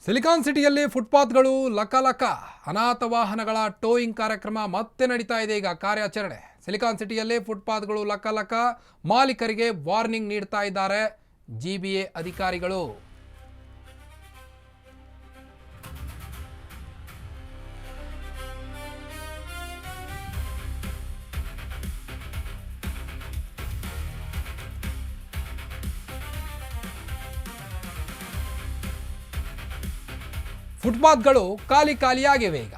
Silicon ಸಿಟಿಯಲ್ಲಿ ಫುಟ್ಪಾತ್ಗಳು ಲಕಲಕ ಅನಾಥ ವಾಹನಗಳ ಟೋಯಿಂಗ್ ಕಾರ್ಯಕ್ರಮ ಮತ್ತೆ ನಡೀತಾ ಇದೆ. ಈಗ ಕಾರ್ಯಾಚರಣೆ ಸಿಲಿಕಾನ್ ಸಿಟಿಯಲ್ಲಿ ಫುಟ್ಪಾತ್ಗಳು ಲಕಲಕ ಮಾಲೀಕರಿಗೆ ವಾರ್ನಿಂಗ್ ನೀಡ್ತಾ ಇದ್ದಾರೆ ಜಿಬಿಎ ಅಧಿಕಾರಿಗಳು. ಫುಟ್ಪಾತ್ಗಳು ಖಾಲಿಯಾಗಿವೆ. ಈಗ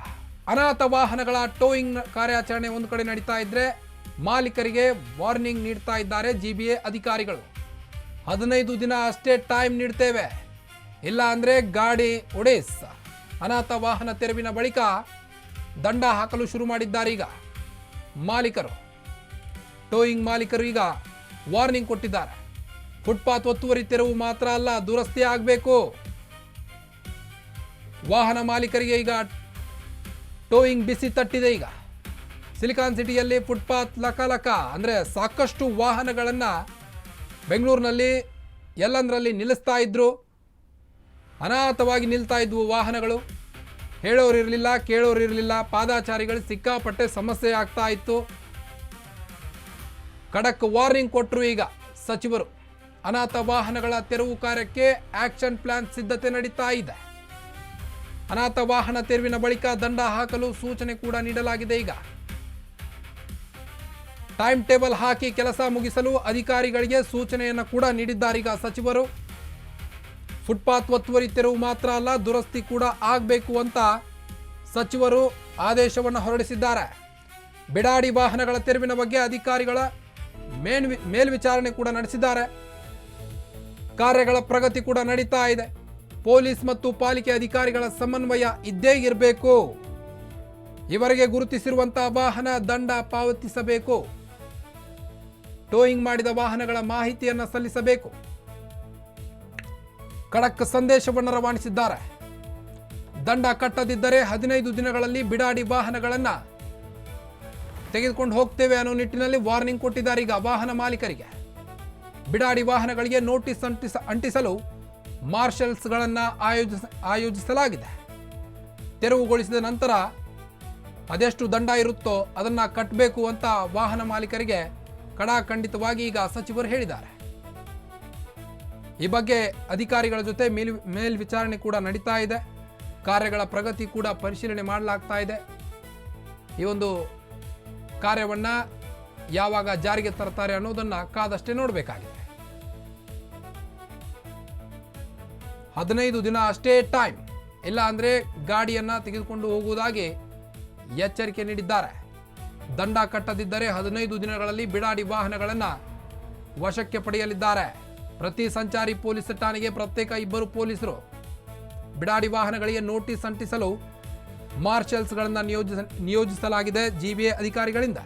ಅನಾಥ ವಾಹನಗಳ ಟೋಯಿಂಗ್ ಕಾರ್ಯಾಚರಣೆ ಒಂದು ಕಡೆ ನಡೀತಾ ಇದ್ರೆ ಮಾಲೀಕರಿಗೆ ವಾರ್ನಿಂಗ್ ನೀಡ್ತಾ ಇದ್ದಾರೆ ಜಿಬಿಎ ಅಧಿಕಾರಿಗಳು. 15 ದಿನ ಅಷ್ಟೇ ಟೈಮ್ ನೀಡ್ತೇವೆ, ಇಲ್ಲ ಅಂದ್ರೆ ಗಾಡಿ ಒಡೆಸ್. ಅನಾಥ ವಾಹನ ತೆರವಿನ ಬಳಿಕ ದಂಡ ಹಾಕಲು ಶುರು ಮಾಡಿದ್ದಾರೆ ಈಗ ಮಾಲೀಕರು. ಟೋಯಿಂಗ್ ಮಾಲೀಕರು ಈಗ ವಾರ್ನಿಂಗ್ ಕೊಟ್ಟಿದ್ದಾರೆ. ಫುಟ್ಪಾತ್ ಒತ್ತುವರಿ ತೆರವು ಮಾತ್ರ ಅಲ್ಲ, ದುರಸ್ತಿ ಆಗಬೇಕು. ವಾಹನ ಮಾಲೀಕರಿಗೆ ಈಗ ಟೋಯಿಂಗ್ ಬಿಸಿ ತಟ್ಟಿದೆ. ಈಗ ಸಿಲಿಕಾನ್ ಸಿಟಿಯಲ್ಲಿ ಫುಟ್ಪಾತ್ ಲಕಲಕ ಅಂದರೆ ಸಾಕಷ್ಟು ವಾಹನಗಳನ್ನು ಬೆಂಗಳೂರಿನಲ್ಲಿ ಎಲ್ಲಂದರಲ್ಲಿ ನಿಲ್ಲಿಸ್ತಾ ಇದ್ರು. ಅನಾಥವಾಗಿ ನಿಲ್ತಾ ಇದ್ವು ವಾಹನಗಳು. ಹೇಳೋರಿರಲಿಲ್ಲ, ಕೇಳೋರಿರಲಿಲ್ಲ. ಪಾದಾಚಾರಿಗಳು ಸಿಕ್ಕಾಪಟ್ಟೆ ಸಮಸ್ಯೆ ಆಗ್ತಾ ಇತ್ತು. ಖಡಕ್ ವಾರ್ನಿಂಗ್ ಕೊಟ್ಟರು ಈಗ ಸಚಿವರು. ಅನಾಥ ವಾಹನಗಳ ತೆರವು ಕಾರ್ಯಕ್ಕೆ ಆಕ್ಷನ್ ಪ್ಲಾನ್ ಸಿದ್ಧತೆ ನಡೀತಾ ಇದೆ. ಅನಾಥ ವಾಹನ ತೆರವಿನ ಬಳಿಕ ದಂಡ ಹಾಕಲು ಸೂಚನೆ ಕೂಡ ನೀಡಲಾಗಿದೆ. ಈಗ ಟೈಮ್ ಟೇಬಲ್ ಹಾಕಿ ಕೆಲಸ ಮುಗಿಸಲು ಅಧಿಕಾರಿಗಳಿಗೆ ಸೂಚನೆಯನ್ನು ಕೂಡ ನೀಡಿದ್ದಾರೆ ಈಗ ಸಚಿವರು. ಫುಟ್ಪಾತ್ ಒತ್ತುವರಿ ತೆರವು ಮಾತ್ರ ಅಲ್ಲ, ದುರಸ್ತಿ ಕೂಡ ಆಗಬೇಕು ಅಂತ ಸಚಿವರು ಆದೇಶವನ್ನು ಹೊರಡಿಸಿದ್ದಾರೆ. ಬಿಡಾಡಿ ವಾಹನಗಳ ತೆರವಿನ ಬಗ್ಗೆ ಅಧಿಕಾರಿಗಳ ಮೇಲ್ವಿಚಾರಣೆ ಕೂಡ ನಡೆಸಿದ್ದಾರೆ. ಕಾರ್ಯಗಳ ಪ್ರಗತಿ ಕೂಡ ನಡೀತಾ ಇದೆ. ಪೊಲೀಸ್ ಮತ್ತು ಪಾಲಿಕೆ ಅಧಿಕಾರಿಗಳ ಸಮನ್ವಯ ಇದ್ದೇ ಇರಬೇಕು. ಇವರಿಗೆ ಗುರುತಿಸಿರುವಂತಹ ವಾಹನ ದಂಡ ಪಾವತಿಸಬೇಕು. ಟೋಯಿಂಗ್ ಮಾಡಿದ ವಾಹನಗಳ ಮಾಹಿತಿಯನ್ನು ಸಲ್ಲಿಸಬೇಕು. ಖಡಕ್ ಸಂದೇಶವನ್ನು ರವಾನಿಸಿದ್ದಾರೆ. ದಂಡ ಕಟ್ಟದಿದ್ದರೆ 15 ದಿನಗಳಲ್ಲಿ ಬಿಡಾಡಿ ವಾಹನಗಳನ್ನು ತೆಗೆದುಕೊಂಡು ಹೋಗ್ತೇವೆ ಅನ್ನೋ ನಿಟ್ಟಿನಲ್ಲಿ ವಾರ್ನಿಂಗ್ ಕೊಟ್ಟಿದ್ದಾರೆ ಈಗ ವಾಹನ ಮಾಲೀಕರಿಗೆ. ಬಿಡಾಡಿ ವಾಹನಗಳಿಗೆ ನೋಟಿಸ್ ಅಂಟಿಸಲು ಮಾರ್ಷಲ್ಸ್ಗಳನ್ನು ಆಯೋಜಿಸಲಾಗಿದೆ. ತೆರವುಗೊಳಿಸಿದ ನಂತರ ಅದೆಷ್ಟು ದಂಡ ಇರುತ್ತೋ ಅದನ್ನು ಕಟ್ಟಬೇಕು ಅಂತ ವಾಹನ ಮಾಲೀಕರಿಗೆ ಖಡಾಖಂಡಿತವಾಗಿ ಈಗ ಸಚಿವರು ಹೇಳಿದ್ದಾರೆ. ಈ ಬಗ್ಗೆ ಅಧಿಕಾರಿಗಳ ಜೊತೆ ಮೇಲ್ವಿಚಾರಣೆ ಕೂಡ ನಡೀತಾ ಇದೆ. ಕಾರ್ಯಗಳ ಪ್ರಗತಿ ಕೂಡ ಪರಿಶೀಲನೆ ಮಾಡಲಾಗ್ತಾ ಇದೆ. ಈ ಒಂದು ಕಾರ್ಯವನ್ನು ಯಾವಾಗ ಜಾರಿಗೆ ತರ್ತಾರೆ ಅನ್ನೋದನ್ನು ಕಾದಷ್ಟೇ ನೋಡಬೇಕಾಗಿದೆ. 15 ದಿನ ಅಷ್ಟೇ ಟೈಮ್, ಇಲ್ಲ ಅಂದರೆ ಗಾಡಿಯನ್ನು ತೆಗೆದುಕೊಂಡು ಹೋಗುವುದಾಗಿ ಎಚ್ಚರಿಕೆ ನೀಡಿದ್ದಾರೆ. ದಂಡ ಕಟ್ಟದಿದ್ದರೆ 15 ದಿನಗಳಲ್ಲಿ ಬಿಡಾಡಿ ವಾಹನಗಳನ್ನು ವಶಕ್ಕೆ ಪಡೆಯಲಿದ್ದಾರೆ. ಪ್ರತಿ ಸಂಚಾರಿ ಪೊಲೀಸ್ ಠಾಣೆಗೆ ಪ್ರತ್ಯೇಕ 2 ಪೊಲೀಸರು. ಬಿಡಾಡಿ ವಾಹನಗಳಿಗೆ ನೋಟಿಸ್ ಅಂಟಿಸಲು ಮಾರ್ಷಲ್ಸ್ಗಳನ್ನು ನಿಯೋಜಿಸಲಾಗಿದೆ ಜಿಬಿಎ ಅಧಿಕಾರಿಗಳಿಂದ.